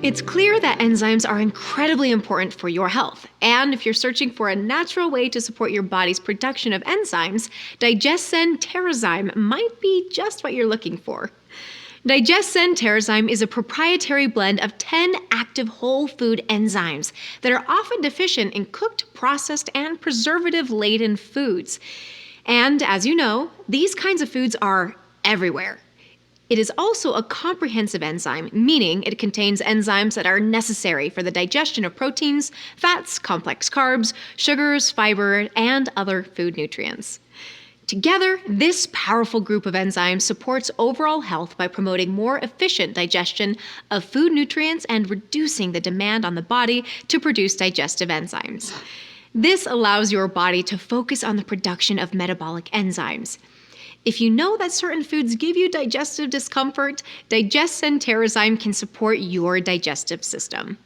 It's clear that enzymes are incredibly important for your health, and if you're searching for a natural way to support your body's production of enzymes, Digest-Sen Terrazyme might be just what you're looking for. Digest-Sen Terrazyme is a proprietary blend of 10 active whole food enzymes that are often deficient in cooked, processed, and preservative-laden foods. And as you know, these kinds of foods are everywhere. It is also a comprehensive enzyme, meaning it contains enzymes that are necessary for the digestion of proteins, fats, complex carbs, sugars, fiber, and other food nutrients. Together, this powerful group of enzymes supports overall health by promoting more efficient digestion of food nutrients and reducing the demand on the body to produce digestive enzymes. This allows your body to focus on the production of metabolic enzymes. If you know that certain foods give you digestive discomfort, Digest-Sen Terrazyme can support your digestive system.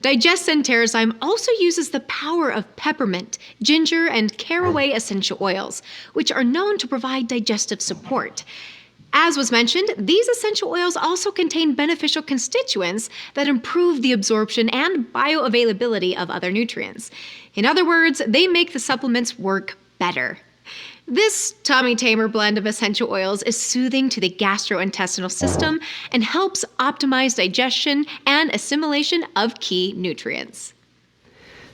Digest-Sen Terrazyme also uses the power of peppermint, ginger, and caraway essential oils, which are known to provide digestive support. As was mentioned, these essential oils also contain beneficial constituents that improve the absorption and bioavailability of other nutrients. In other words, they make the supplements work better. This tummy tamer blend of essential oils is soothing to the gastrointestinal system and helps optimize digestion and assimilation of key nutrients.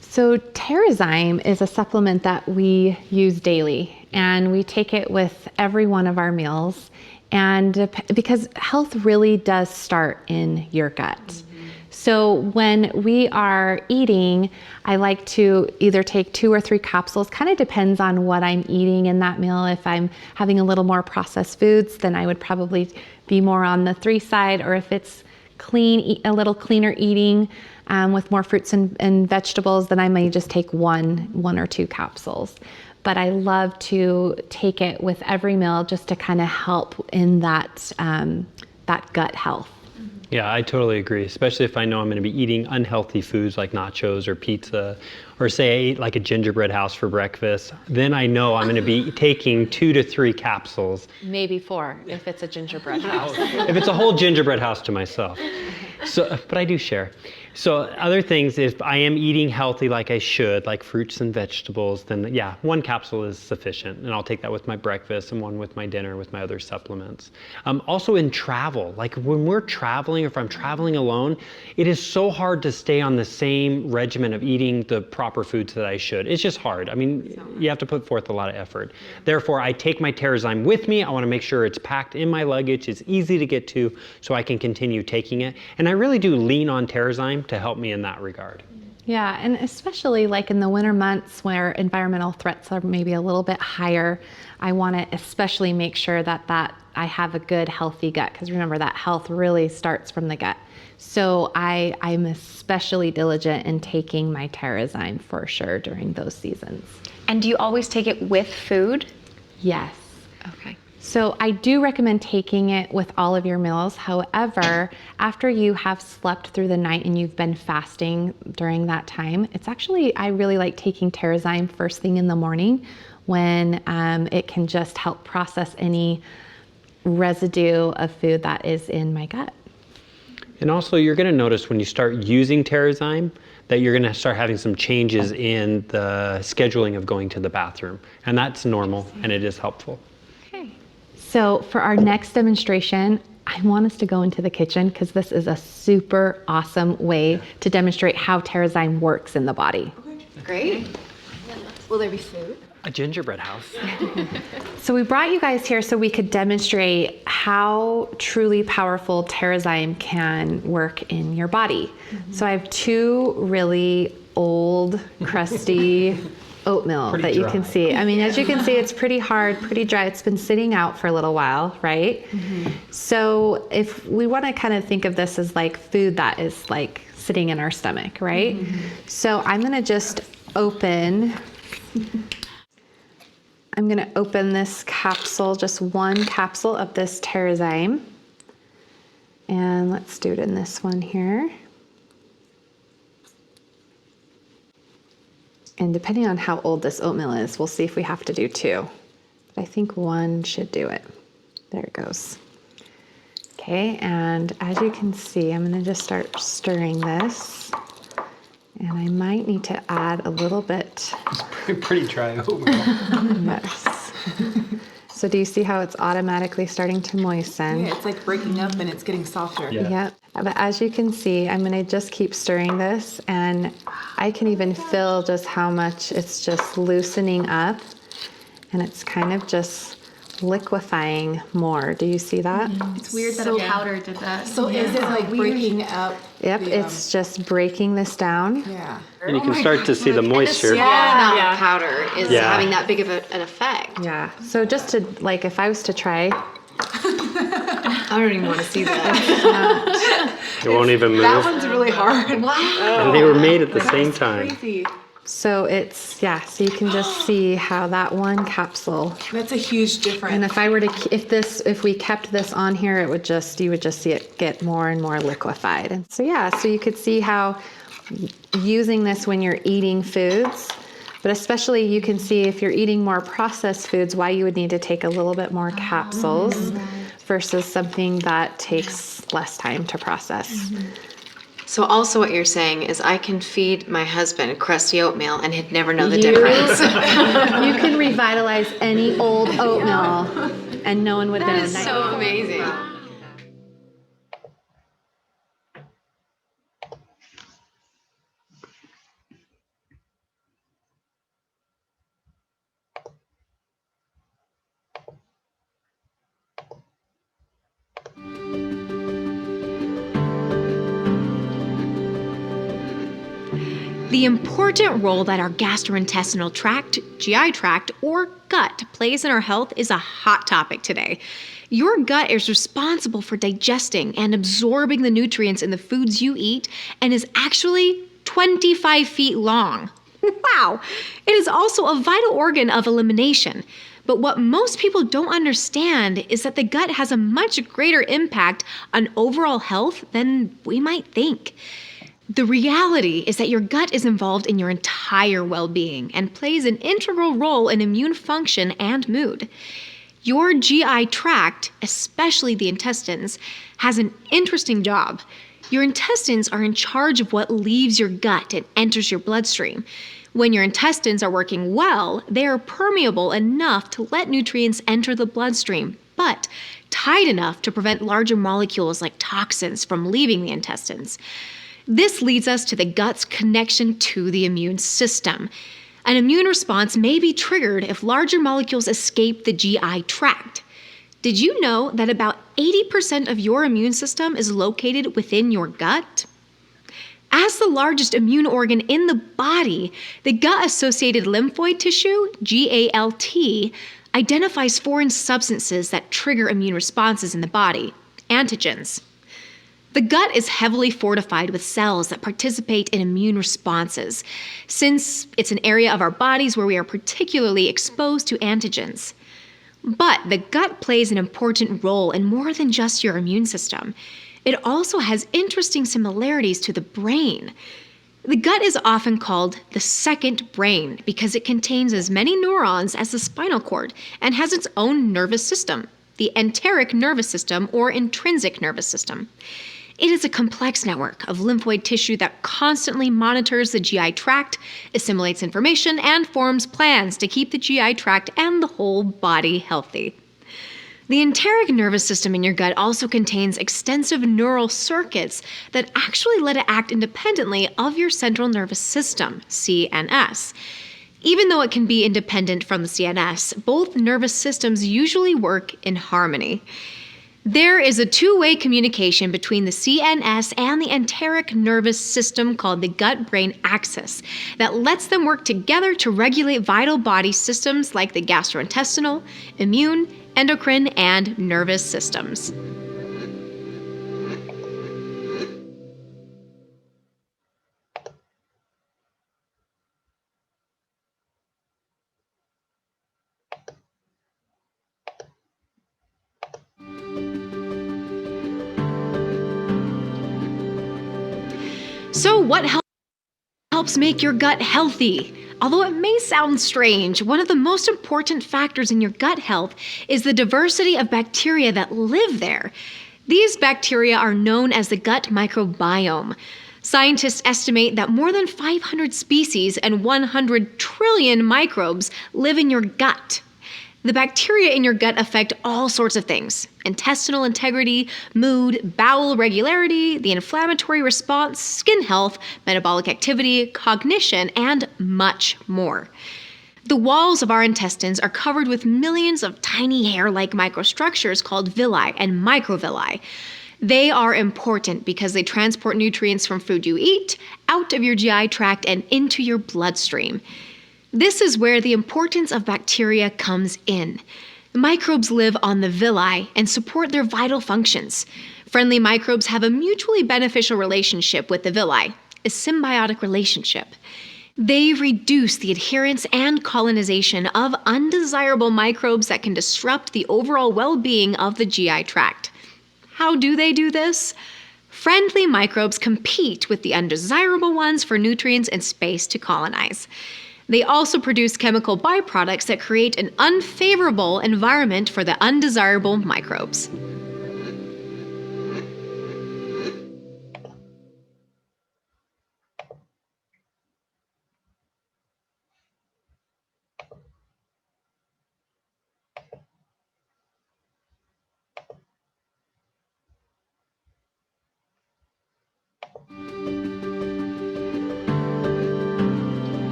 So Terrazyme is a supplement that we use daily, and we take it with every one of our meals, and because health really does start in your gut. So when we are eating, I like to either take 2 or 3 capsules, kind of depends on what I'm eating in that meal. If I'm having a little more processed foods, then I would probably be more on the 3 side, or if it's clean, a little cleaner eating with more fruits and vegetables, then I may just take one or 2 capsules. But I love to take it with every meal just to kind of help in that gut health. Yeah, I totally agree, especially if I know I'm going to be eating unhealthy foods like nachos or pizza, or say I ate like a gingerbread house for breakfast, then I know I'm going to be taking 2 to 3 capsules. Maybe 4 if it's a gingerbread house. If it's a whole gingerbread house to myself. So, but I do share. So other things, if I am eating healthy like I should, like fruits and vegetables, then yeah, 1 capsule is sufficient. And I'll take that with my breakfast and 1 with my dinner with my other supplements. Also in travel, like when we're traveling, if I'm traveling alone, it is so hard to stay on the same regimen of eating the proper foods that I should. It's just hard. I mean, you have to put forth a lot of effort. Therefore, I take my Terrazyme with me. I want to make sure it's packed in my luggage. It's easy to get to so I can continue taking it. And I really do lean on Terrazyme to help me in that regard. Yeah, and especially like in the winter months where environmental threats are maybe a little bit higher, I want to especially make sure that I have a good, healthy gut, because remember that health really starts from the gut. So I'm especially diligent in taking my Terrazyme for sure during those seasons. And do you always take it with food? Yes. Okay. So I do recommend taking it with all of your meals. However, after you have slept through the night and you've been fasting during that time, it's actually, I really like taking Terrazyme first thing in the morning when it can just help process any residue of food that is in my gut. And also you're going to notice when you start using Terrazyme that you're going to start having some changes in the scheduling of going to the bathroom. And that's normal and it is helpful. So for our next demonstration, I want us to go into the kitchen because this is a super awesome way to demonstrate how Terrazyme works in the body. Great. Will there be food? A gingerbread house. So we brought you guys here so we could demonstrate how truly powerful Terrazyme can work in your body. So I have 2 really old, crusty oatmeal that you can see. I mean, as you can see, it's pretty hard, pretty dry. It's been sitting out for a little while, right? So if we want to kind of think of this as like food that is like sitting in our stomach, right? So I'm going to just open this capsule, just 1 capsule of this Terrazyme. And let's do it in this one here. And depending on how old this oatmeal is, we'll see if we have to do 2. But I think 1 should do it. There it goes. Okay, and as you can see, I'm going to just start stirring this. And I might need to add a little bit. It's pretty dry oatmeal. Yes. So do you see how it's automatically starting to moisten? Yeah, it's like breaking up and it's getting softer. Yeah. Yep. But as you can see, I'm going to just keep stirring this, and I can even feel just how much it's just loosening up, and it's kind of just liquefying more. Do you see that? It's weird that a powder did that. So is it like breaking up? Yep, the, it's just breaking this down. Yeah. And you can start to see the moisture. Small amount of powder is Yeah. having that big of an effect. Yeah. So just to, like, if I was to try, I don't even want to see that. It won't even move. That one's really hard. Wow. And they were made at the same time. Crazy. so it's, yeah, so you can just see how that one capsule, That's a huge difference. and if I were to, if we kept this on here, it would just, you would just see it get more and more liquefied. And so, yeah, so you could see how using this when you're eating foods, but especially you can see if you're eating more processed foods, why you would need to take a little bit more capsules versus something that takes less time to process. So also what you're saying is I can feed my husband crusty oatmeal and he'd never know the difference. You can revitalize any old oatmeal and no one would know. That is so amazing. The important role that our gastrointestinal tract, GI tract, or gut plays in our health is a hot topic today. Your gut is responsible for digesting and absorbing the nutrients in the foods you eat and is actually 25 feet long. Wow! It is also a vital organ of elimination. But what most people don't understand is that the gut has a much greater impact on overall health than we might think. The reality is that your gut is involved in your entire well-being and plays an integral role in immune function and mood. Your GI tract, especially the intestines, has an interesting job. Your intestines are in charge of what leaves your gut and enters your bloodstream. When your intestines are working well, they are permeable enough to let nutrients enter the bloodstream, but tight enough to prevent larger molecules like toxins from leaving the intestines. This leads us to the gut's connection to the immune system. An immune response may be triggered if larger molecules escape the GI tract. Did you know that about 80% of your immune system is located within your gut? As the largest immune organ in the body, the gut-associated lymphoid tissue, GALT, identifies foreign substances that trigger immune responses in the body, antigens. The gut is heavily fortified with cells that participate in immune responses, since it's an area of our bodies where we are particularly exposed to antigens. But the gut plays an important role in more than just your immune system. It also has interesting similarities to the brain. The gut is often called the second brain because it contains as many neurons as the spinal cord and has its own nervous system, the enteric nervous system or intrinsic nervous system. It is a complex network of lymphoid tissue that constantly monitors the GI tract, assimilates information, and forms plans to keep the GI tract and the whole body healthy. The enteric nervous system in your gut also contains extensive neural circuits that actually let it act independently of your central nervous system, CNS. Even though it can be independent from the CNS, both nervous systems usually work in harmony. There is a two-way communication between the CNS and the enteric nervous system called the gut-brain axis that lets them work together to regulate vital body systems like the gastrointestinal, immune, endocrine, and nervous systems. So what helps make your gut healthy? Although it may sound strange, one of the most important factors in your gut health is the diversity of bacteria that live there. These bacteria are known as the gut microbiome. Scientists estimate that more than 500 species and 100 trillion microbes live in your gut. The bacteria in your gut affect all sorts of things: intestinal integrity, mood, bowel regularity, the inflammatory response, skin health, metabolic activity, cognition, and much more. The walls of our intestines are covered with millions of tiny hair-like microstructures called villi and microvilli. They are important because they transport nutrients from food you eat out of your GI tract and into your bloodstream. This is where the importance of bacteria comes in. Microbes live on the villi and support their vital functions. Friendly microbes have a mutually beneficial relationship with the villi, a symbiotic relationship. They reduce the adherence and colonization of undesirable microbes that can disrupt the overall well-being of the GI tract. How do they do this? Friendly microbes compete with the undesirable ones for nutrients and space to colonize. They also produce chemical byproducts that create an unfavorable environment for the undesirable microbes.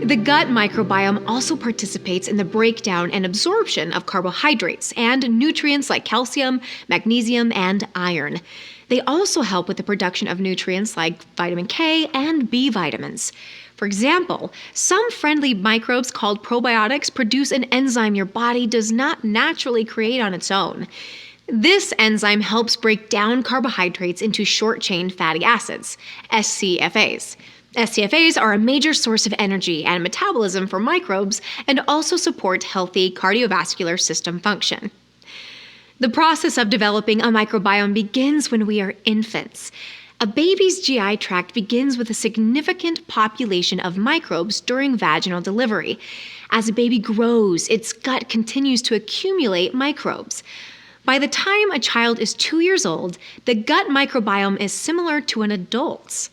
The gut microbiome also participates in the breakdown and absorption of carbohydrates and nutrients like calcium, magnesium, and iron. They also help with the production of nutrients like vitamin K and B vitamins. For example, some friendly microbes called probiotics produce an enzyme your body does not naturally create on its own. This enzyme helps break down carbohydrates into short-chain fatty acids, SCFAs. SCFAs are a major source of energy and metabolism for microbes and also support healthy cardiovascular system function. The process of developing a microbiome begins when we are infants. A baby's GI tract begins with a significant population of microbes during vaginal delivery. As a baby grows, its gut continues to accumulate microbes. By the time a child is 2 years old, the gut microbiome is similar to an adult's.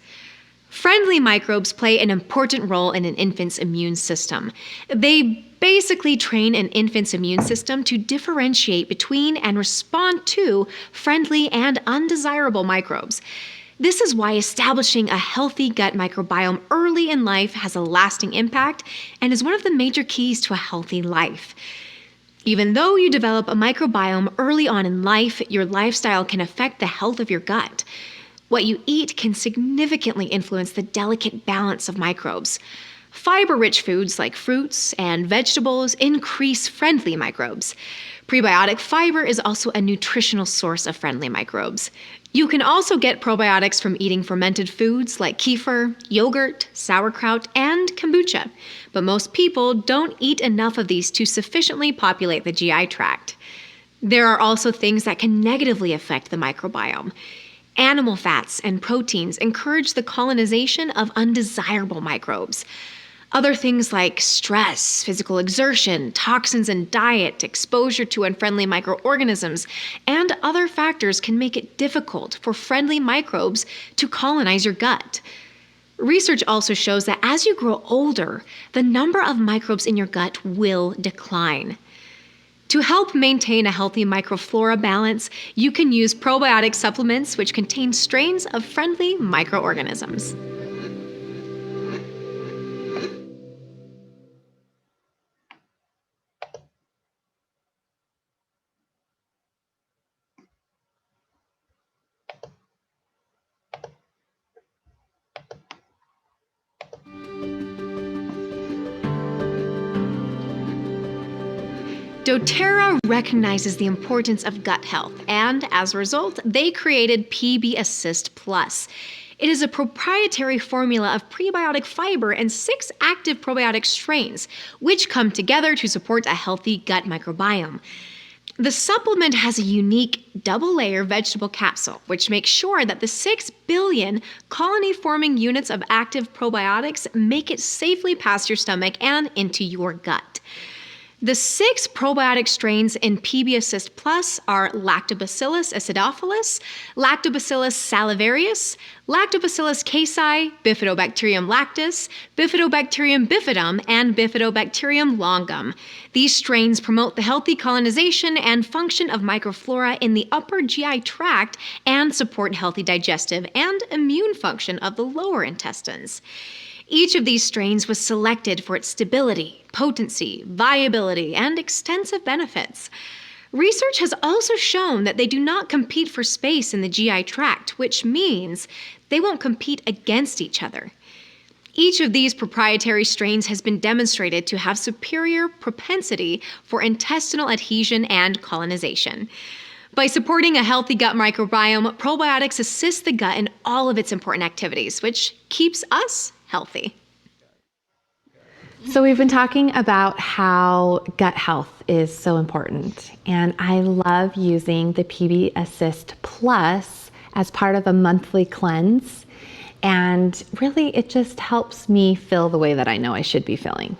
Friendly microbes play an important role in an infant's immune system. They basically train an infant's immune system to differentiate between and respond to friendly and undesirable microbes. This is why establishing a healthy gut microbiome early in life has a lasting impact and is one of the major keys to a healthy life. Even though you develop a microbiome early on in life, your lifestyle can affect the health of your gut. What you eat can significantly influence the delicate balance of microbes. Fiber-rich foods like fruits and vegetables increase friendly microbes. Prebiotic fiber is also a nutritional source of friendly microbes. You can also get probiotics from eating fermented foods like kefir, yogurt, sauerkraut, and kombucha, but most people don't eat enough of these to sufficiently populate the GI tract. There are also things that can negatively affect the microbiome. Animal fats and proteins encourage the colonization of undesirable microbes. Other things like stress, physical exertion, toxins in diet, exposure to unfriendly microorganisms, and other factors can make it difficult for friendly microbes to colonize your gut. Research also shows that as you grow older, the number of microbes in your gut will decline. To help maintain a healthy microflora balance, you can use probiotic supplements which contain strains of friendly microorganisms. doTERRA recognizes the importance of gut health, and as a result, they created PB Assist Plus. It is a proprietary formula of prebiotic fiber and 6 active probiotic strains, which come together to support a healthy gut microbiome. The supplement has a unique double-layer vegetable capsule, which makes sure that the 6 billion colony-forming units of active probiotics make it safely past your stomach and into your gut. The 6 probiotic strains in PB Assist Plus are Lactobacillus acidophilus, Lactobacillus salivarius, Lactobacillus casei, Bifidobacterium lactis, Bifidobacterium bifidum, and Bifidobacterium longum. These strains promote the healthy colonization and function of microflora in the upper GI tract and support healthy digestive and immune function of the lower intestines. Each of these strains was selected for its stability, potency, viability, and extensive benefits. Research has also shown that they do not compete for space in the GI tract, which means they won't compete against each other. Each of these proprietary strains has been demonstrated to have superior propensity for intestinal adhesion and colonization. By supporting a healthy gut microbiome, probiotics assist the gut in all of its important activities, which keeps us healthy. So we've been talking about how gut health is so important, and I love using the PB Assist Plus as part of a monthly cleanse, and really it just helps me feel the way that I know I should be feeling.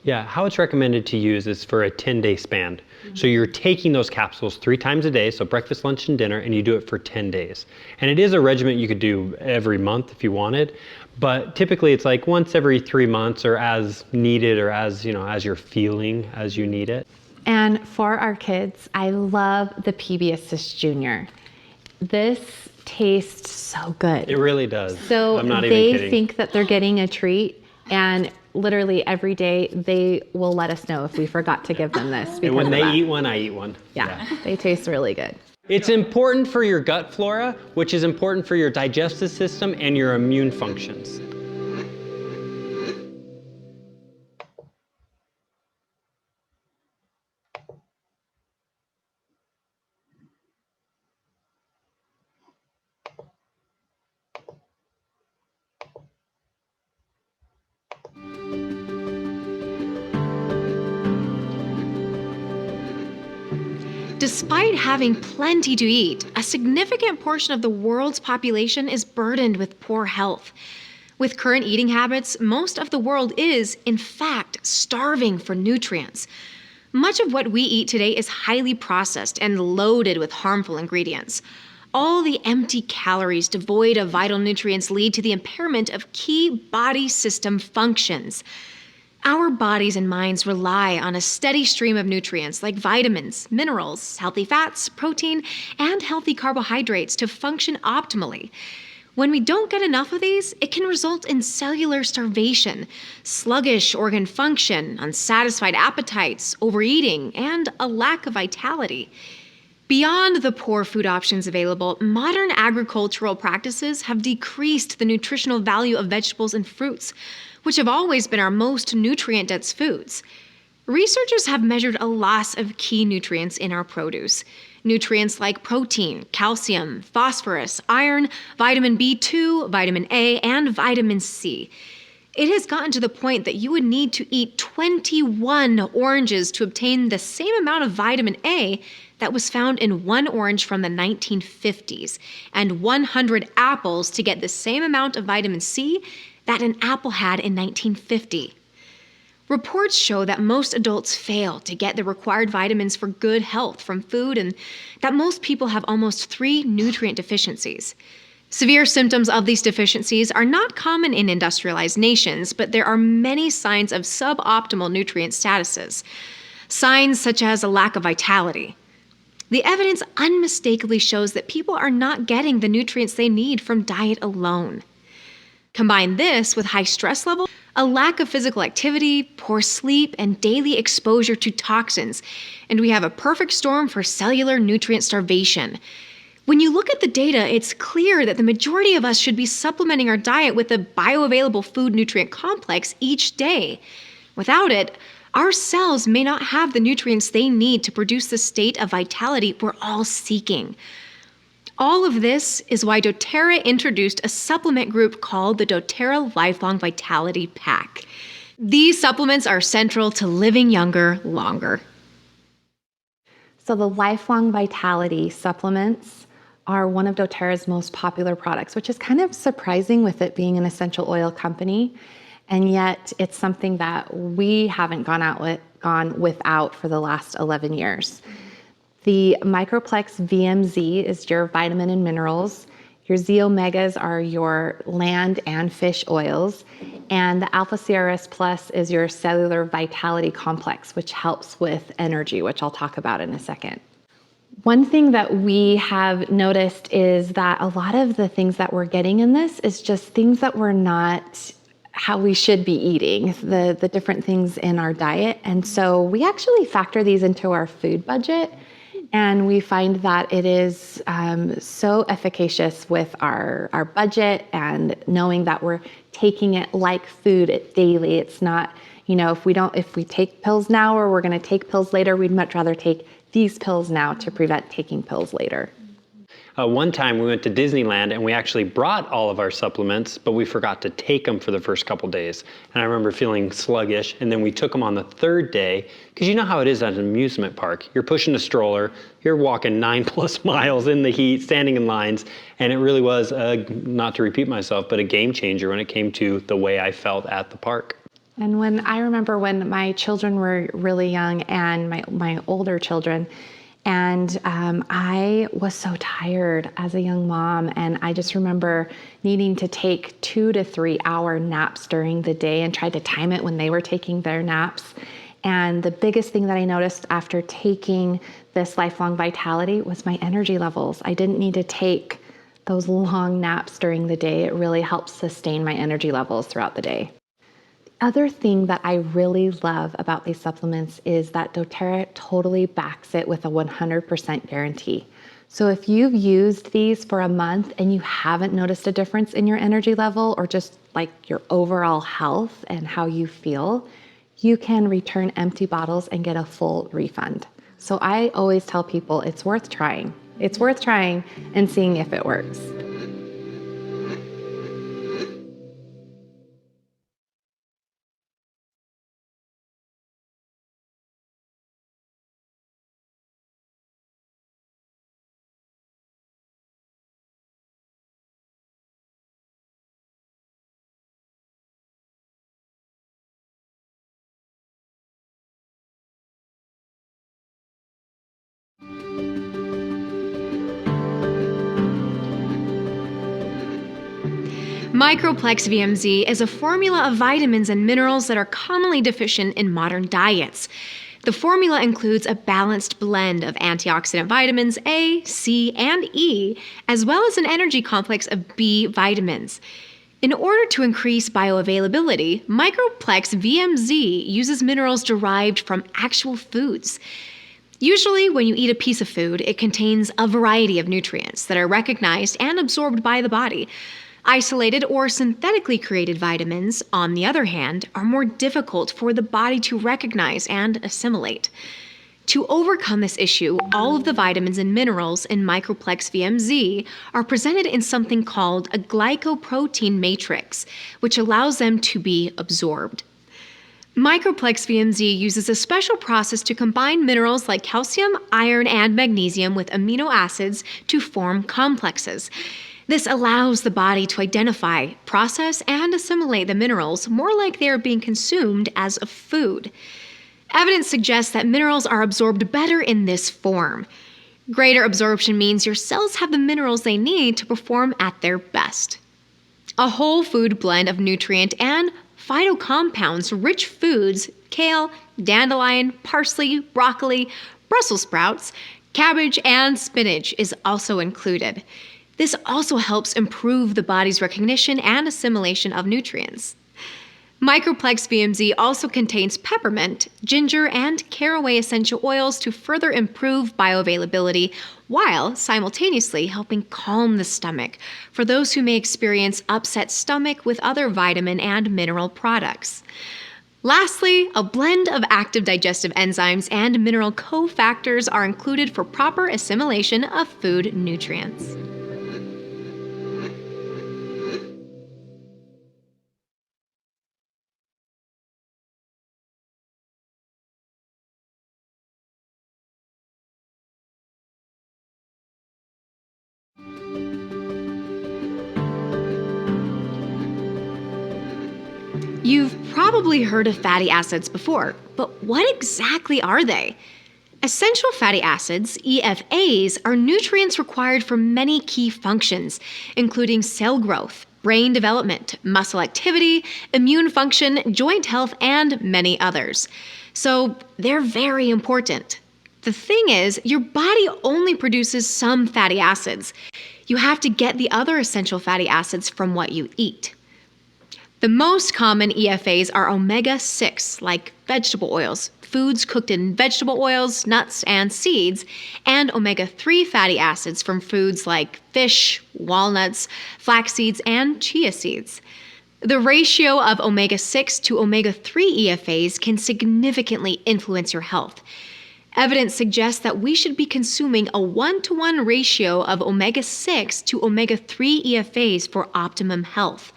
Yeah, how it's recommended to use is for a 10-day span. So you're taking those capsules 3 times a day, so breakfast, lunch, and dinner, and you do it for 10 days. And it is a regimen you could do every month if you wanted, but typically it's like once every 3 months or as needed or as, as you're feeling as you need it. And for our kids, I love the PB Assist Junior. This tastes so good. It really does. So I'm not they even kidding. think that they're getting a treat, and literally every day they will let us know if we forgot to give them this. And when of they that. eat one, I eat one. Yeah, they taste really good. It's important for your gut flora, which is important for your digestive system and your immune functions. Despite having plenty to eat, a significant portion of the world's population is burdened with poor health. With current eating habits, most of the world is, in fact, starving for nutrients. Much of what we eat today is highly processed and loaded with harmful ingredients. All the empty calories devoid of vital nutrients lead to the impairment of key body system functions. Our bodies and minds rely on a steady stream of nutrients like vitamins, minerals, healthy fats, protein, and healthy carbohydrates to function optimally. When we don't get enough of these, it can result in cellular starvation, sluggish organ function, unsatisfied appetites, overeating, and a lack of vitality. Beyond the poor food options available, modern agricultural practices have decreased the nutritional value of vegetables and fruits, which have always been our most nutrient-dense foods. Researchers have measured a loss of key nutrients in our produce. Nutrients like protein, calcium, phosphorus, iron, vitamin B2, vitamin A, and vitamin C. It has gotten to the point that you would need to eat 21 oranges to obtain the same amount of vitamin A that was found in one orange from the 1950s, and 100 apples to get the same amount of vitamin C that an apple had in 1950. Reports show that most adults fail to get the required vitamins for good health from food, and that most people have almost 3 nutrient deficiencies. Severe symptoms of these deficiencies are not common in industrialized nations, but there are many signs of suboptimal nutrient statuses. Signs such as a lack of vitality. The evidence unmistakably shows that people are not getting the nutrients they need from diet alone. Combine this with high stress level, a lack of physical activity, poor sleep, and daily exposure to toxins, and we have a perfect storm for cellular nutrient starvation. When you look at the data, it's clear that the majority of us should be supplementing our diet with a bioavailable food nutrient complex each day. Without it, our cells may not have the nutrients they need to produce the state of vitality we're all seeking. All of this is why doTERRA introduced a supplement group called the doTERRA Lifelong Vitality Pack. These supplements are central to living younger longer. So the Lifelong Vitality supplements are one of doTERRA's most popular products, which is kind of surprising with it being an essential oil company. And yet it's something that we haven't gone gone without for the last 11 years. The Microplex VMZ is your vitamin and minerals. Your Z Omegas are your land and fish oils. And the Alpha CRS Plus is your cellular vitality complex, which helps with energy, which I'll talk about in a second. One thing that we have noticed is that a lot of the things that we're getting in this is just things that we're not how we should be eating, the different things in our diet. And so we actually factor these into our food budget. And we find that it is so efficacious with our budget and knowing that we're taking it like food daily. It's not, if we take pills now or we're going to take pills later, we'd much rather take these pills now to prevent taking pills later. One time we went to Disneyland and we actually brought all of our supplements, but we forgot to take them for the first couple days. And I remember feeling sluggish, and then we took them on the third day, because you know how it is at an amusement park. You're pushing a stroller, you're walking 9+ miles in the heat, standing in lines, and it really was, not to repeat myself, but a game changer when it came to the way I felt at the park. And I remember when my children were really young and my older children, and I was so tired as a young mom, and I just remember needing to take 2 to 3 hour naps during the day and tried to time it when they were taking their naps. And the biggest thing that I noticed after taking this Lifelong Vitality was my energy levels. I didn't need to take those long naps during the day. It really helps sustain my energy levels throughout the day. Other thing that I really love about these supplements is that doTERRA totally backs it with a 100% guarantee. So if you've used these for a month and you haven't noticed a difference in your energy level or just like your overall health and how you feel, you can return empty bottles and get a full refund. So I always tell people it's worth trying. It's worth trying and seeing if it works. Microplex VMZ is a formula of vitamins and minerals that are commonly deficient in modern diets. The formula includes a balanced blend of antioxidant vitamins A, C, and E, as well as an energy complex of B vitamins. In order to increase bioavailability, Microplex VMZ uses minerals derived from actual foods. Usually, when you eat a piece of food, it contains a variety of nutrients that are recognized and absorbed by the body. Isolated or synthetically created vitamins, on the other hand, are more difficult for the body to recognize and assimilate. To overcome this issue, all of the vitamins and minerals in Microplex VMZ are presented in something called a glycoprotein matrix, which allows them to be absorbed. Microplex VMZ uses a special process to combine minerals like calcium, iron, and magnesium with amino acids to form complexes. This allows the body to identify, process, and assimilate the minerals more like they are being consumed as a food. Evidence suggests that minerals are absorbed better in this form. Greater absorption means your cells have the minerals they need to perform at their best. A whole food blend of nutrient and phytocompounds-rich foods, kale, dandelion, parsley, broccoli, Brussels sprouts, cabbage, and spinach is also included. This also helps improve the body's recognition and assimilation of nutrients. Microplex VMZ also contains peppermint, ginger, and caraway essential oils to further improve bioavailability while simultaneously helping calm the stomach for those who may experience upset stomach with other vitamin and mineral products. Lastly, a blend of active digestive enzymes and mineral cofactors are included for proper assimilation of food nutrients. You've probably probably heard of fatty acids before, but what exactly are they? Essential fatty acids, EFAs, are nutrients required for many key functions, including cell growth, brain development, muscle activity, immune function, joint health, and many others. So they're very important. The thing is, your body only produces some fatty acids. You have to get the other essential fatty acids from what you eat. The most common EFAs are omega-6, like vegetable oils, foods cooked in vegetable oils, nuts, and seeds, and omega-3 fatty acids from foods like fish, walnuts, flax seeds, and chia seeds. The ratio of omega-6 to omega-3 EFAs can significantly influence your health. Evidence suggests that we should be consuming a 1-to-1 ratio of omega-6 to omega-3 EFAs for optimum health.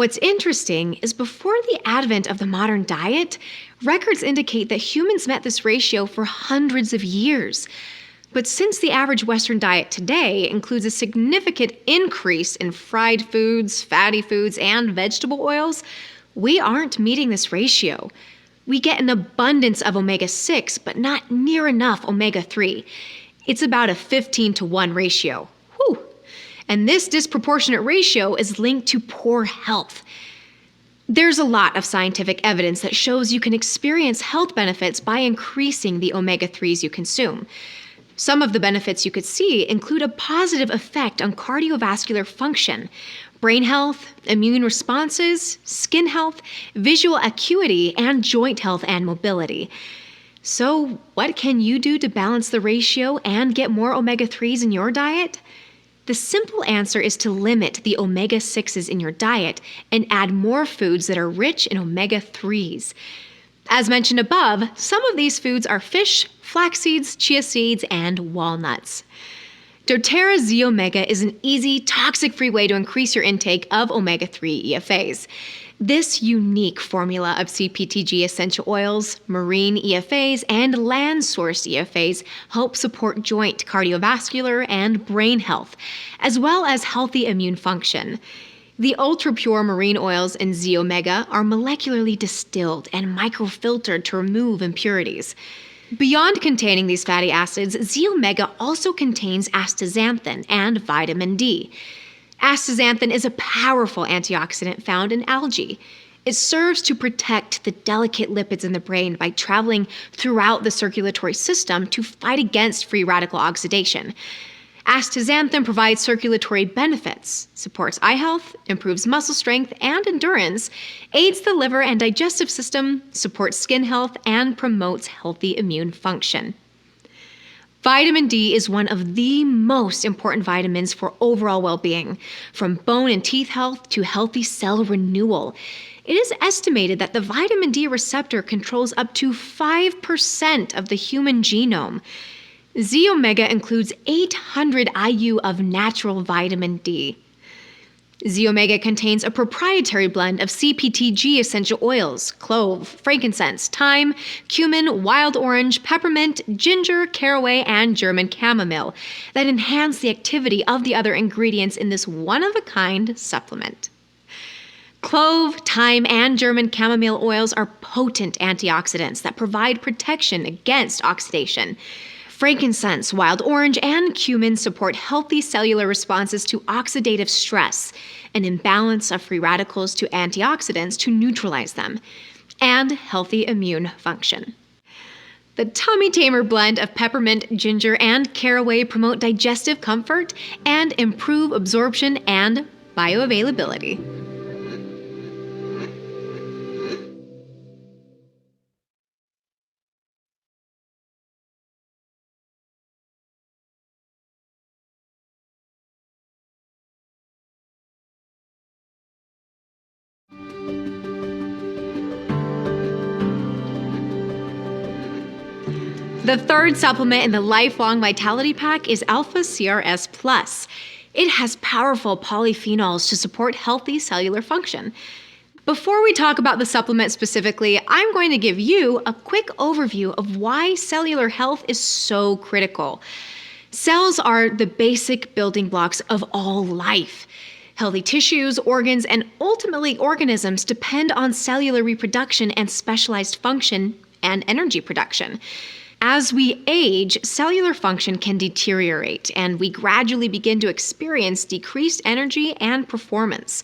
What's interesting is before the advent of the modern diet, records indicate that humans met this ratio for hundreds of years. But since the average Western diet today includes a significant increase in fried foods, fatty foods, and vegetable oils, we aren't meeting this ratio. We get an abundance of omega-6, but not near enough omega-3. It's about a 15-to-1 ratio. Whew. And this disproportionate ratio is linked to poor health. There's a lot of scientific evidence that shows you can experience health benefits by increasing the omega-3s you consume. Some of the benefits you could see include a positive effect on cardiovascular function, brain health, immune responses, skin health, visual acuity, and joint health and mobility. So, what can you do to balance the ratio and get more omega-3s in your diet? The simple answer is to limit the omega-6s in your diet and add more foods that are rich in omega-3s. As mentioned above, some of these foods are fish, flax seeds, chia seeds, and walnuts. doTERRA Z-Omega is an easy, toxic-free way to increase your intake of omega-3 EFAs. This unique formula of CPTG essential oils, marine EFAs, and land-sourced EFAs help support joint, cardiovascular, and brain health, as well as healthy immune function. The ultra-pure marine oils in Z-Omega are molecularly distilled and microfiltered to remove impurities. Beyond containing these fatty acids, Z-Omega also contains astaxanthin and vitamin D. Astaxanthin is a powerful antioxidant found in algae. It serves to protect the delicate lipids in the brain by traveling throughout the circulatory system to fight against free radical oxidation. Astaxanthin provides circulatory benefits, supports eye health, improves muscle strength and endurance, aids the liver and digestive system, supports skin health, and promotes healthy immune function. Vitamin D is one of the most important vitamins for overall well-being, from bone and teeth health to healthy cell renewal. It is estimated that the vitamin D receptor controls up to 5% of the human genome. Z-Omega includes 800 IU of natural vitamin D. Z-Omega contains a proprietary blend of CPTG essential oils, clove, frankincense, thyme, cumin, wild orange, peppermint, ginger, caraway, and German chamomile that enhance the activity of the other ingredients in this one-of-a-kind supplement. Clove, thyme, and German chamomile oils are potent antioxidants that provide protection against oxidation. Frankincense, wild orange, and cumin support healthy cellular responses to oxidative stress, an imbalance of free radicals to antioxidants to neutralize them, and healthy immune function. The Tummy Tamer blend of peppermint, ginger, and caraway promote digestive comfort and improve absorption and bioavailability. The third supplement in the Lifelong Vitality Pack is Alpha CRS Plus. It has powerful polyphenols to support healthy cellular function. Before we talk about the supplement specifically, I'm going to give you a quick overview of why cellular health is so critical. Cells are the basic building blocks of all life. Healthy tissues, organs, and ultimately organisms depend on cellular reproduction and specialized function and energy production. As we age, cellular function can deteriorate, and we gradually begin to experience decreased energy and performance.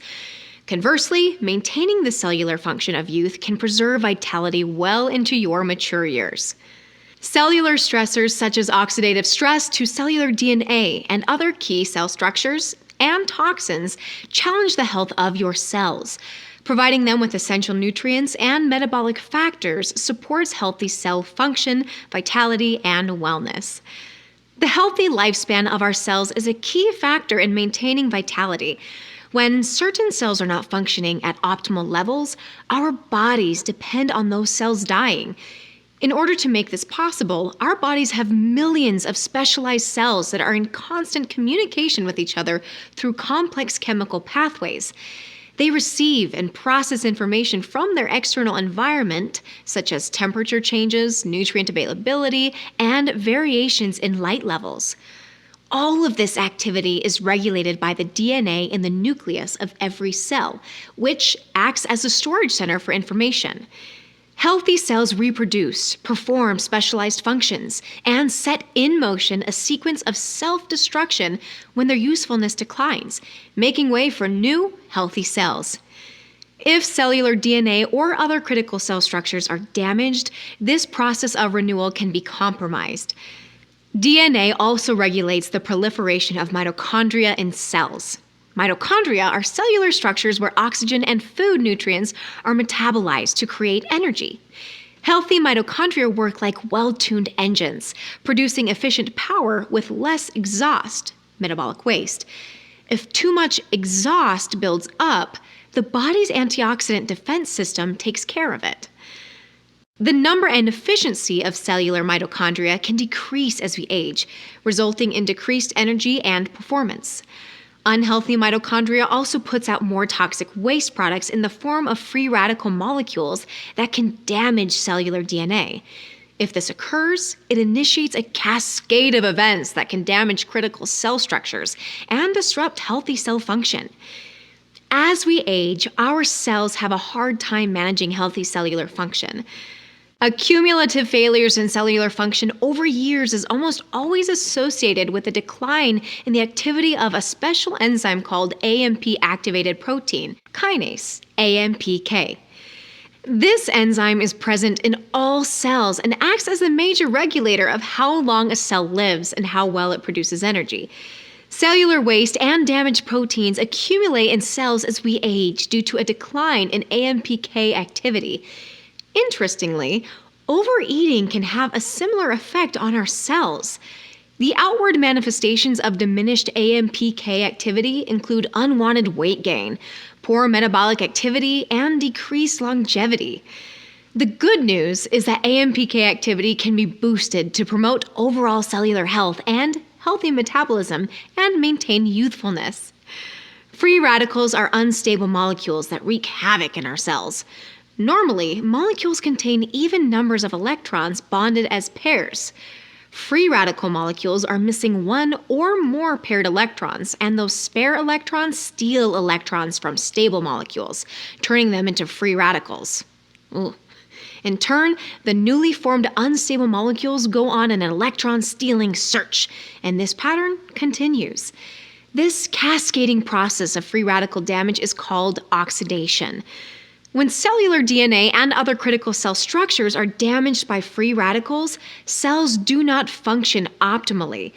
Conversely, maintaining the cellular function of youth can preserve vitality well into your mature years. Cellular stressors such as oxidative stress to cellular DNA and other key cell structures and toxins challenge the health of your cells. Providing them with essential nutrients and metabolic factors supports healthy cell function, vitality, and wellness. The healthy lifespan of our cells is a key factor in maintaining vitality. When certain cells are not functioning at optimal levels, our bodies depend on those cells dying. In order to make this possible, our bodies have millions of specialized cells that are in constant communication with each other through complex chemical pathways. They receive and process information from their external environment, such as temperature changes, nutrient availability, and variations in light levels. All of this activity is regulated by the DNA in the nucleus of every cell, which acts as a storage center for information. Healthy cells reproduce, perform specialized functions, and set in motion a sequence of self-destruction when their usefulness declines, making way for new, healthy cells. If cellular DNA or other critical cell structures are damaged, this process of renewal can be compromised. DNA also regulates the proliferation of mitochondria in cells. Mitochondria are cellular structures where oxygen and food nutrients are metabolized to create energy. Healthy mitochondria work like well-tuned engines, producing efficient power with less exhaust, metabolic waste. If too much exhaust builds up, the body's antioxidant defense system takes care of it. The number and efficiency of cellular mitochondria can decrease as we age, resulting in decreased energy and performance. Unhealthy mitochondria also puts out more toxic waste products in the form of free radical molecules that can damage cellular DNA. If this occurs, it initiates a cascade of events that can damage critical cell structures and disrupt healthy cell function. As we age, our cells have a hard time managing healthy cellular function. Accumulative failures in cellular function over years is almost always associated with a decline in the activity of a special enzyme called AMP-activated protein kinase, AMPK. This enzyme is present in all cells and acts as a major regulator of how long a cell lives and how well it produces energy. Cellular waste and damaged proteins accumulate in cells as we age due to a decline in AMPK activity. Interestingly, overeating can have a similar effect on our cells. The outward manifestations of diminished AMPK activity include unwanted weight gain, poor metabolic activity, and decreased longevity. The good news is that AMPK activity can be boosted to promote overall cellular health and healthy metabolism and maintain youthfulness. Free radicals are unstable molecules that wreak havoc in our cells. Normally, molecules contain even numbers of electrons bonded as pairs. Free radical molecules are missing one or more paired electrons, and those spare electrons steal electrons from stable molecules, turning them into free radicals. Ooh. In turn, the newly formed unstable molecules go on an electron-stealing search, and this pattern continues. This cascading process of free radical damage is called oxidation. When cellular DNA and other critical cell structures are damaged by free radicals, cells do not function optimally.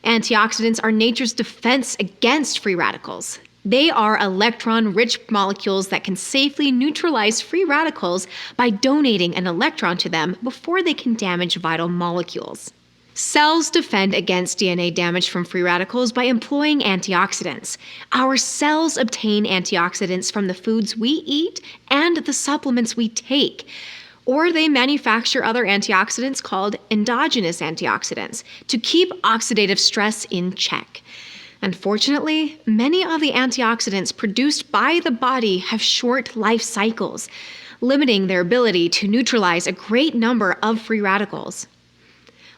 Antioxidants are nature's defense against free radicals. They are electron-rich molecules that can safely neutralize free radicals by donating an electron to them before they can damage vital molecules. Cells defend against DNA damage from free radicals by employing antioxidants. Our cells obtain antioxidants from the foods we eat and the supplements we take. Or they manufacture other antioxidants called endogenous antioxidants to keep oxidative stress in check. Unfortunately, many of the antioxidants produced by the body have short life cycles, limiting their ability to neutralize a great number of free radicals.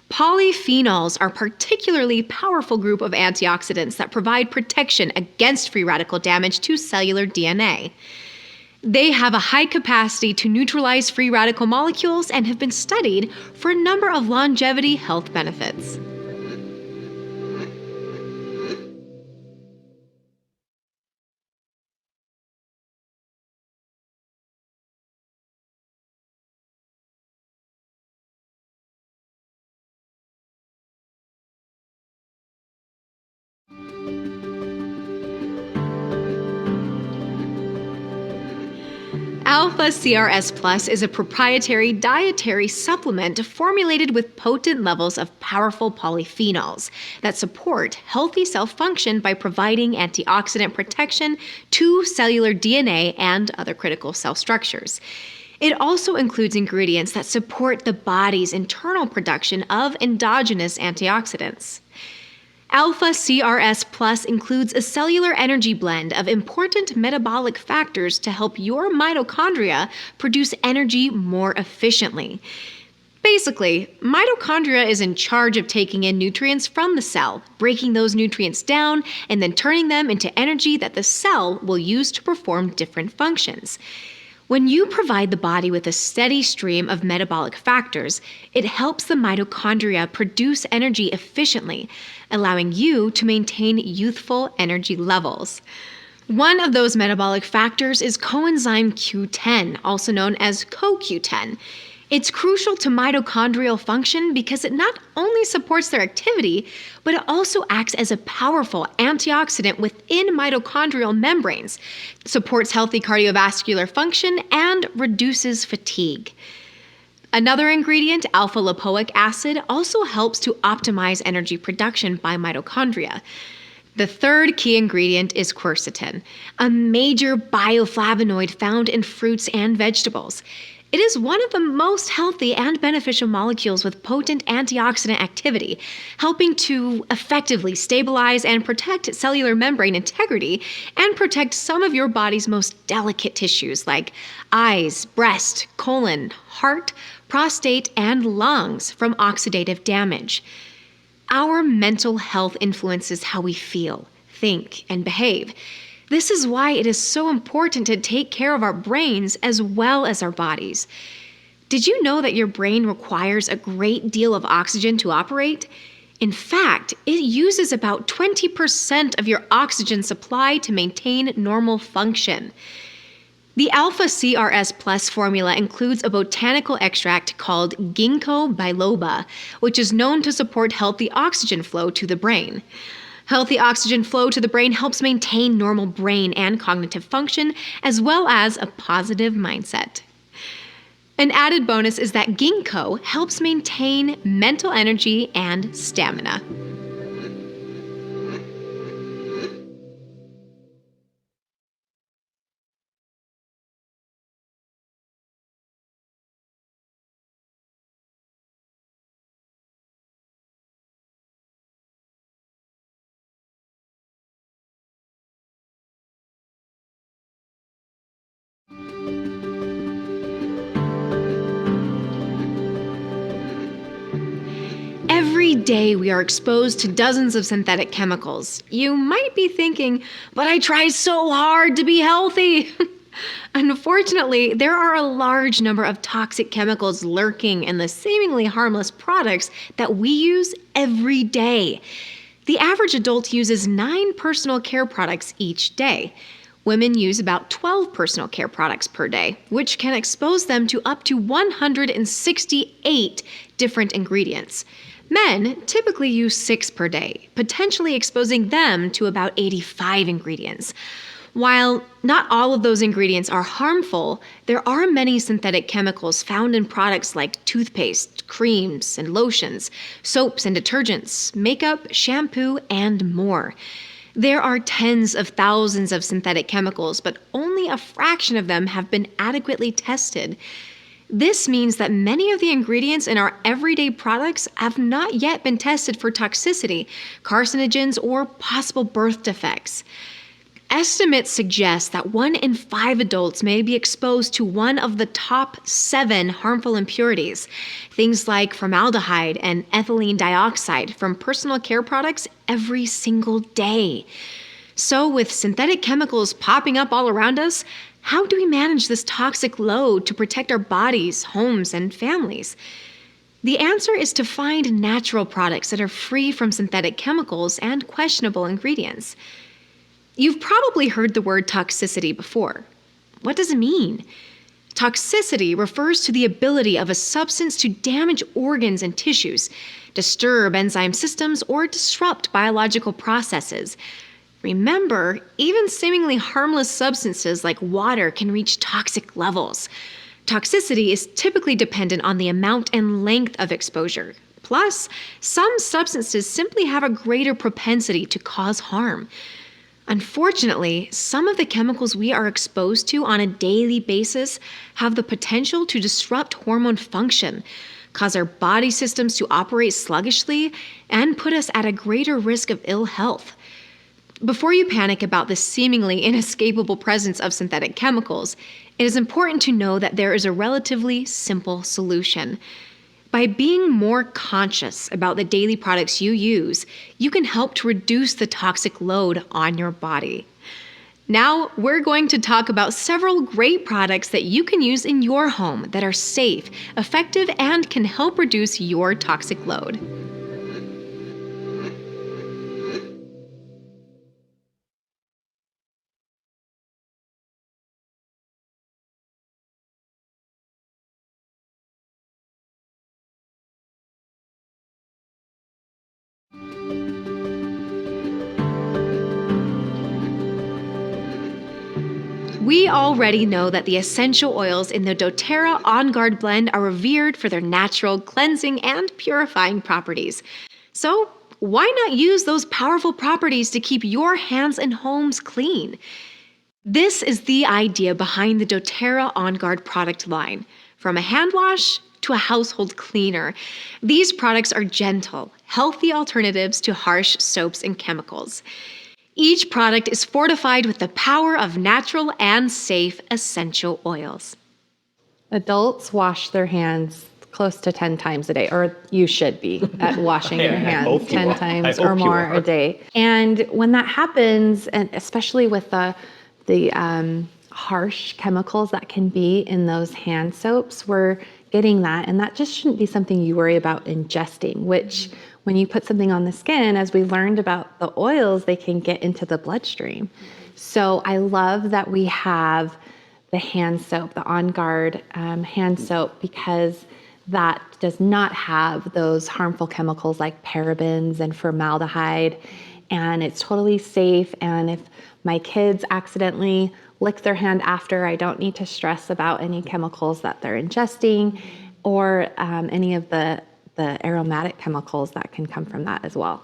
Polyphenols are a particularly powerful group of antioxidants that provide protection against free radical damage to cellular DNA. They have a high capacity to neutralize free radical molecules and have been studied for a number of longevity health benefits. Alpha CRS Plus is a proprietary dietary supplement formulated with potent levels of powerful polyphenols that support healthy cell function by providing antioxidant protection to cellular DNA and other critical cell structures. It also includes ingredients that support the body's internal production of endogenous antioxidants. Alpha CRS Plus includes a cellular energy blend of important metabolic factors to help your mitochondria produce energy more efficiently. Basically, mitochondria is in charge of taking in nutrients from the cell, breaking those nutrients down, and then turning them into energy that the cell will use to perform different functions. When you provide the body with a steady stream of metabolic factors, it helps the mitochondria produce energy efficiently, allowing you to maintain youthful energy levels. One of those metabolic factors is coenzyme Q10, also known as CoQ10. It's crucial to mitochondrial function because it not only supports their activity, but it also acts as a powerful antioxidant within mitochondrial membranes, supports healthy cardiovascular function, and reduces fatigue. Another ingredient, alpha lipoic acid, also helps to optimize energy production by mitochondria. The third key ingredient is quercetin, a major bioflavonoid found in fruits and vegetables. It is one of the most healthy and beneficial molecules with potent antioxidant activity, helping to effectively stabilize and protect cellular membrane integrity and protect some of your body's most delicate tissues like eyes, breast, colon, heart, prostate, and lungs from oxidative damage. Our mental health influences how we feel, think, and behave. This is why it is so important to take care of our brains as well as our bodies. Did you know that your brain requires a great deal of oxygen to operate? In fact, it uses about 20% of your oxygen supply to maintain normal function. The Alpha CRS Plus formula includes a botanical extract called ginkgo biloba, which is known to support healthy oxygen flow to the brain. Healthy oxygen flow to the brain helps maintain normal brain and cognitive function, as well as a positive mindset. An added bonus is that ginkgo helps maintain mental energy and stamina. Every day we are exposed to dozens of synthetic chemicals. You might be thinking, but I try so hard to be healthy. Unfortunately, there are a large number of toxic chemicals lurking in the seemingly harmless products that we use every day. The average adult uses 9 personal care products each day. Women use about 12 personal care products per day, which can expose them to up to 168 different ingredients. Men typically use 6 per day, potentially exposing them to about 85 ingredients. While not all of those ingredients are harmful, there are many synthetic chemicals found in products like toothpaste, creams, and lotions, soaps and detergents, makeup, shampoo, and more. There are tens of thousands of synthetic chemicals, but only a fraction of them have been adequately tested. This means that many of the ingredients in our everyday products have not yet been tested for toxicity, carcinogens, or possible birth defects. Estimates suggest that 1 in 5 adults may be exposed to one of the top 7 harmful impurities, things like formaldehyde and ethylene dioxide from personal care products every single day. So, with synthetic chemicals popping up all around us, how do we manage this toxic load to protect our bodies, homes, and families? The answer is to find natural products that are free from synthetic chemicals and questionable ingredients. You've probably heard the word toxicity before. What does it mean? Toxicity refers to the ability of a substance to damage organs and tissues, disturb enzyme systems, or disrupt biological processes. Remember, even seemingly harmless substances like water can reach toxic levels. Toxicity is typically dependent on the amount and length of exposure. Plus, some substances simply have a greater propensity to cause harm. Unfortunately, some of the chemicals we are exposed to on a daily basis have the potential to disrupt hormone function, cause our body systems to operate sluggishly, and put us at a greater risk of ill health. Before you panic about the seemingly inescapable presence of synthetic chemicals, it is important to know that there is a relatively simple solution. By being more conscious about the daily products you use, you can help to reduce the toxic load on your body. Now, we're going to talk about several great products that you can use in your home that are safe, effective, and can help reduce your toxic load. We already know that the essential oils in the doTERRA On Guard blend are revered for their natural cleansing and purifying properties. So, why not use those powerful properties to keep your hands and homes clean? This is the idea behind the doTERRA On Guard product line. From a hand wash to a household cleaner, these products are gentle, healthy alternatives to harsh soaps and chemicals. Each product is fortified with the power of natural and safe essential oils. Adults wash their hands close to 10 times a day, or you should be at washing your hands 10 times or more a day. And when that happens, and especially with the harsh chemicals that can be in those hand soaps, we're getting that. And that just shouldn't be something you worry about ingesting, which when you put something on the skin, as we learned about the oils, they can get into the bloodstream. So I love that we have the hand soap, the On Guard hand soap, because that does not have those harmful chemicals like parabens and formaldehyde, and it's totally safe. And if my kids accidentally lick their hand after, I don't need to stress about any chemicals that they're ingesting or any of the aromatic chemicals that can come from that as well.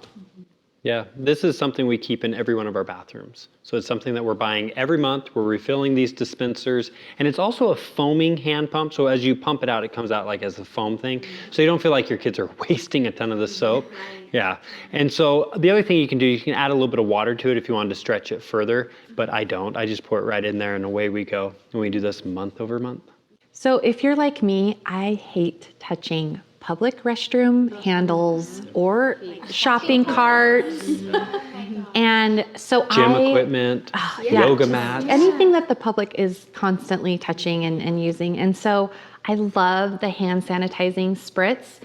Yeah, this is something we keep in every one of our bathrooms. So it's something that we're buying every month. We're refilling these dispensers. And it's also a foaming hand pump. So as you pump it out, it comes out like as a foam thing. So you don't feel like your kids are wasting a ton of the soap. Yeah. And so the other thing you can do, you can add a little bit of water to it if you wanted to stretch it further. But I don't. I just pour it right in there and away we go. And we do this month over month. So if you're like me, I hate touching public restroom handles or shopping carts. And so gym equipment, yoga mats. Anything that the public is constantly touching and using. And so I love the hand sanitizing spritz.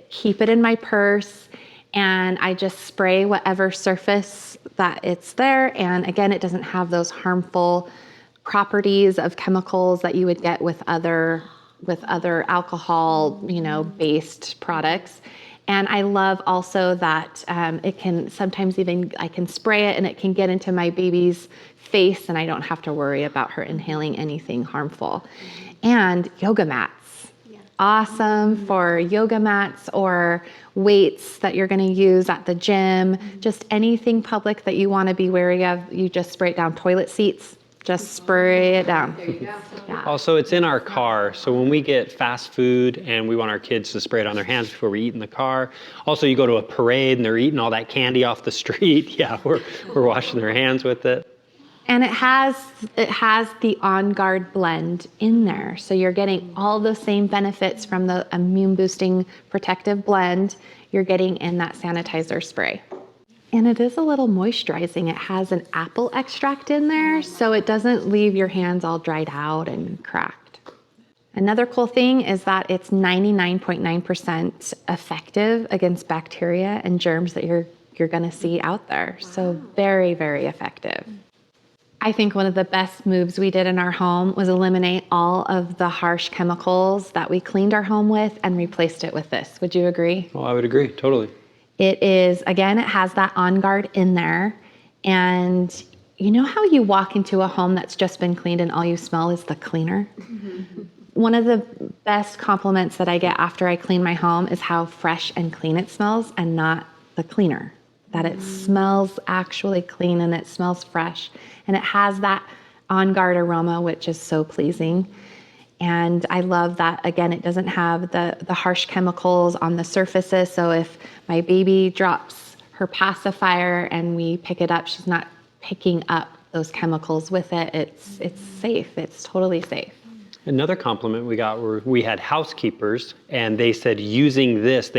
Keep it in my purse and I just spray whatever surface that it's there. And again, it doesn't have those harmful properties of chemicals that you would get with other alcohol, based products. And I love also that it can sometimes even, I can spray it and it can get into my baby's face and I don't have to worry about her inhaling anything harmful. And yoga mats. Awesome for yoga mats or weights that you're going to use at the gym. Just anything public that you want to be wary of, you just spray it down. Toilet seats. Just spray it down. Yeah. Also, it's in our car. So when we get fast food and we want our kids to spray it on their hands before we eat in the car. Also, you go to a parade and they're eating all that candy off the street. Yeah, we're washing their hands with it. And it has the On Guard blend in there. So you're getting all the same benefits from the immune boosting protective blend you're getting in that sanitizer spray. And it is a little moisturizing. It has an apple extract in there, so it doesn't leave your hands all dried out and cracked. Another cool thing is that it's 99.9% effective against bacteria and germs that you're going to see out there. So very, very effective. I think one of the best moves we did in our home was eliminate all of the harsh chemicals that we cleaned our home with and replaced it with this. Would you agree? Oh, I would agree, totally. It is, again, it has that On Guard in there. And you know how you walk into a home that's just been cleaned and all you smell is the cleaner? One of the best compliments that I get after I clean my home is how fresh and clean it smells and not the cleaner. That it smells actually clean and it smells fresh. And it has that On Guard aroma, which is so pleasing. And I love that, again, it doesn't have the harsh chemicals on the surfaces. So if my baby drops her pacifier and we pick it up, she's not picking up those chemicals with it. It's safe. It's totally safe. Another compliment we got were we had housekeepers, and they said using this,